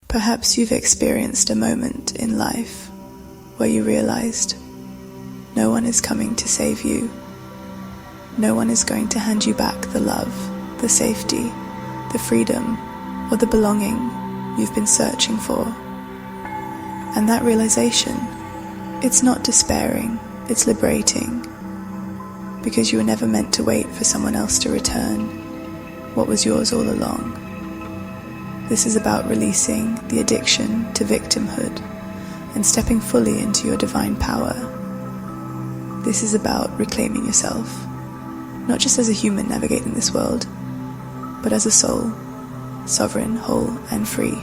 Perhaps you've experienced a moment in life where you realized no one is coming to save you. No one is going to hand you back the love, the safety, the freedom, or the belonging you've been searching for. And that realization, it's not despairing, it's liberating, because you were never meant to wait for someone else to return what was yours all along. This is about releasing the addiction to victimhood and stepping fully into your divine power. This is about reclaiming yourself, not just as a human navigating this world, but as a soul, sovereign, whole, and free.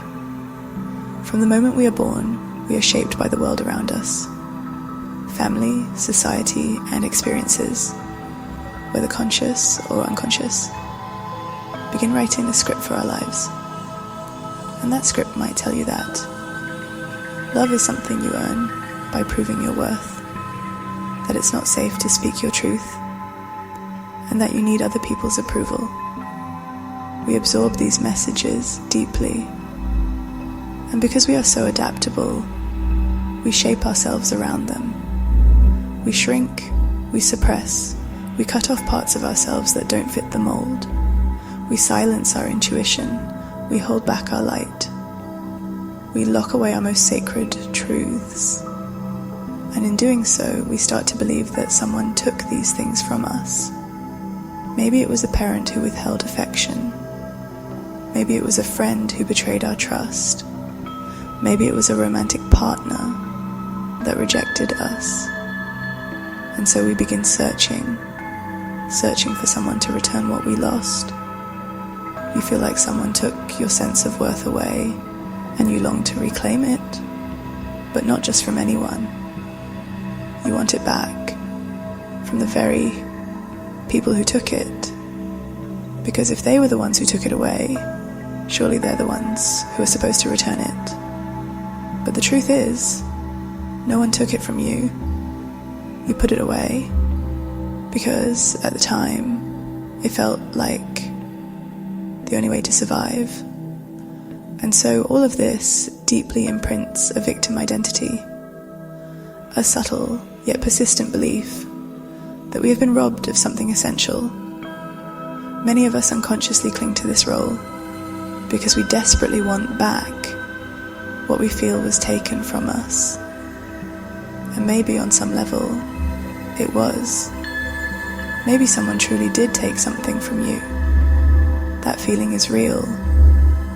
From the moment we are born, we are shaped by the world around us. Family, society, and experiences, whether conscious or unconscious, begin writing the script for our lives. And that script might tell you that love is something you earn by proving your worth, that it's not safe to speak your truth, and that you need other people's approval. We absorb these messages deeply, and because we are so adaptable, we shape ourselves around them. We shrink, we suppress, we cut off parts of ourselves that don't fit the mold. We silence our intuition, we hold back our light. We lock away our most sacred truths. And in doing so, we start to believe that someone took these things from us. Maybe it was a parent who withheld affection. Maybe it was a friend who betrayed our trust. Maybe it was a romantic partner that rejected us. And so we begin searching for someone to return what we lost. You feel like someone took your sense of worth away, and you long to reclaim it, but not just from anyone. You want it back from the very people who took it, because if they were the ones who took it away, surely they're the ones who are supposed to return it. But the truth is, no one took it from you. You put it away because at the time it felt like the only way to survive. And so all of this deeply imprints a victim identity, a subtle yet persistent belief that we have been robbed of something essential. Many of us unconsciously cling to this role because we desperately want back what we feel was taken from us. And maybe on some level, it was. Maybe someone truly did take something from you. That feeling is real,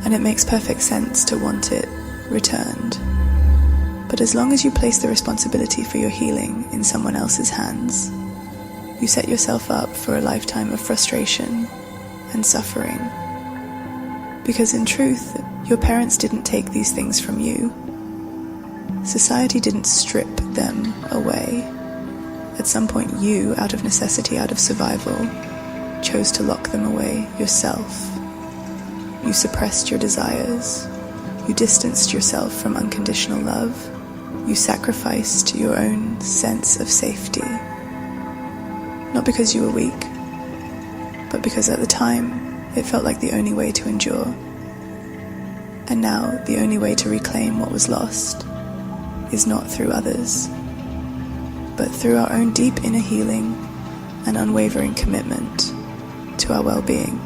and it makes perfect sense to want it returned. But as long as you place the responsibility for your healing in someone else's hands, you set yourself up for a lifetime of frustration and suffering. Because in truth, your parents didn't take these things from you. Society didn't strip them away. At some point you, out of necessity, out of survival, chose to lock them away yourself. You suppressed your desires. You distanced yourself from unconditional love. You sacrificed your own sense of safety. Not because you were weak, but because at the time it felt like the only way to endure. And now the only way to reclaim what was lost is not through others, but through our own deep inner healing and unwavering commitment to our well-being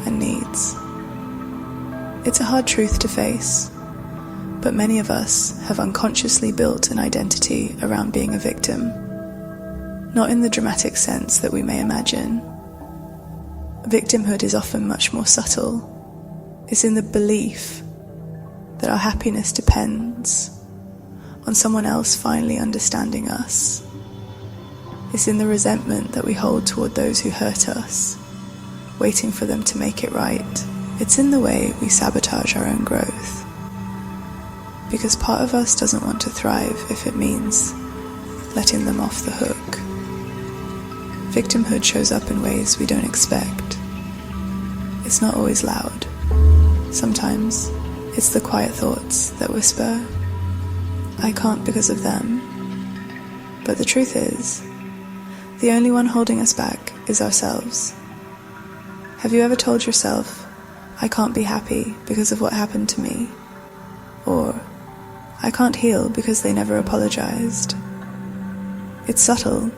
and needs. It's a hard truth to face, but many of us have unconsciously built an identity around being a victim, not in the dramatic sense that we may imagine. Victimhood is often much more subtle. It's in the belief that our happiness depends on someone else finally understanding us. It's in the resentment that we hold toward those who hurt us, waiting for them to make it right. It's in the way we sabotage our own growth. Because part of us doesn't want to thrive if it means letting them off the hook. Victimhood shows up in ways we don't expect. It's not always loud. Sometimes it's the quiet thoughts that whisper, "I can't because of them." But the truth is, the only one holding us back is ourselves. Have you ever told yourself, "I can't be happy because of what happened to me"? I can't heal because they never apologized. It's subtle,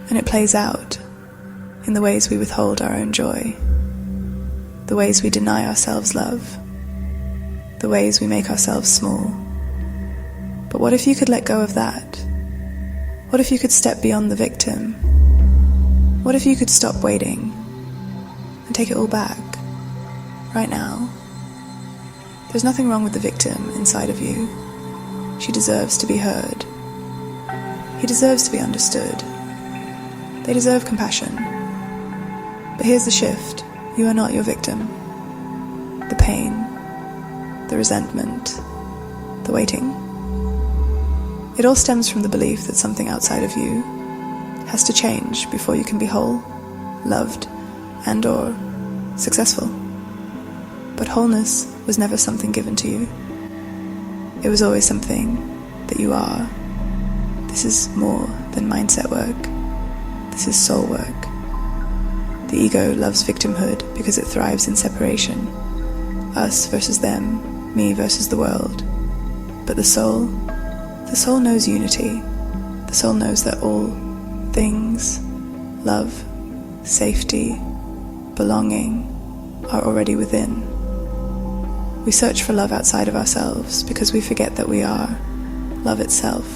and it plays out in the ways we withhold our own joy, the ways we deny ourselves love, the ways we make ourselves small. But what if you could let go of that? What if you could step beyond the victim? What if you could stop waiting and take it all back, right now? There's nothing wrong with the victim inside of you. She deserves to be heard. He deserves to be understood. They deserve compassion. But here's the shift. You are not your victim. The pain, the resentment, the waiting. It all stems from the belief that something outside of you has to change before you can be whole, loved, and/or successful. But wholeness was never something given to you. It was always something that you are. This is more than mindset work. This is soul work. The ego loves victimhood because it thrives in separation. Us versus them, me versus the world. But the soul knows unity. The soul knows that all things, love, safety, belonging, are already within. We search for love outside of ourselves because we forget that we are love itself.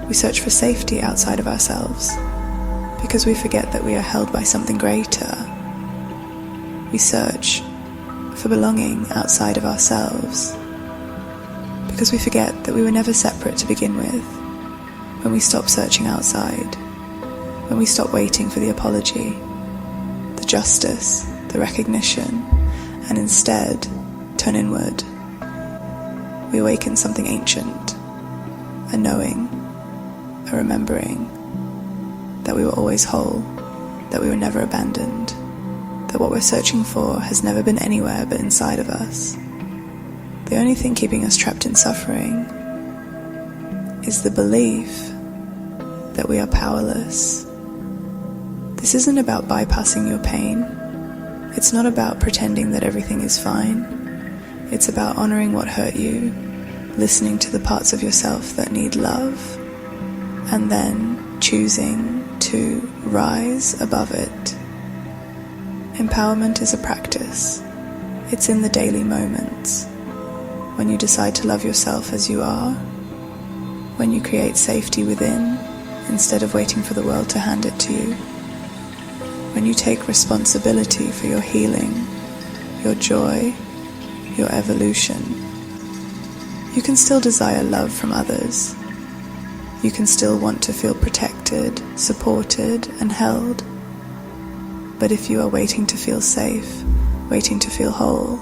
We search for safety outside of ourselves because we forget that we are held by something greater. We search for belonging outside of ourselves because we forget that we were never separate to begin with. When we stop searching outside, when we stop waiting for the apology, the justice, the recognition, and instead turn inward, we awaken something ancient, a knowing, a remembering that we were always whole, that we were never abandoned, that what we're searching for has never been anywhere but inside of us. The only thing keeping us trapped in suffering is the belief that we are powerless. This isn't about bypassing your pain. It's not about pretending that everything is fine. It's about honoring what hurt you, listening to the parts of yourself that need love, and then choosing to rise above it. Empowerment is a practice. It's in the daily moments. When you decide to love yourself as you are, when you create safety within instead of waiting for the world to hand it to you, when you take responsibility for your healing, your joy, your evolution. You can still desire love from others. You can still want to feel protected, supported, and held. But if you are waiting to feel safe, waiting to feel whole,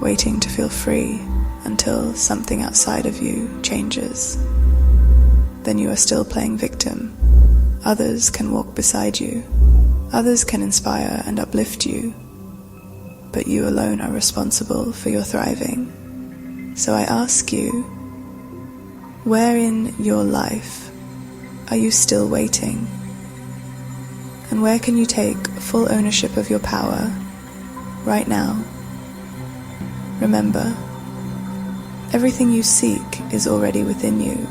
waiting to feel free until something outside of you changes, then you are still playing victim. Others can walk beside you. Others can inspire and uplift you. But you alone are responsible for your thriving. So I ask you, where in your life are you still waiting? And where can you take full ownership of your power right now? Remember, everything you seek is already within you.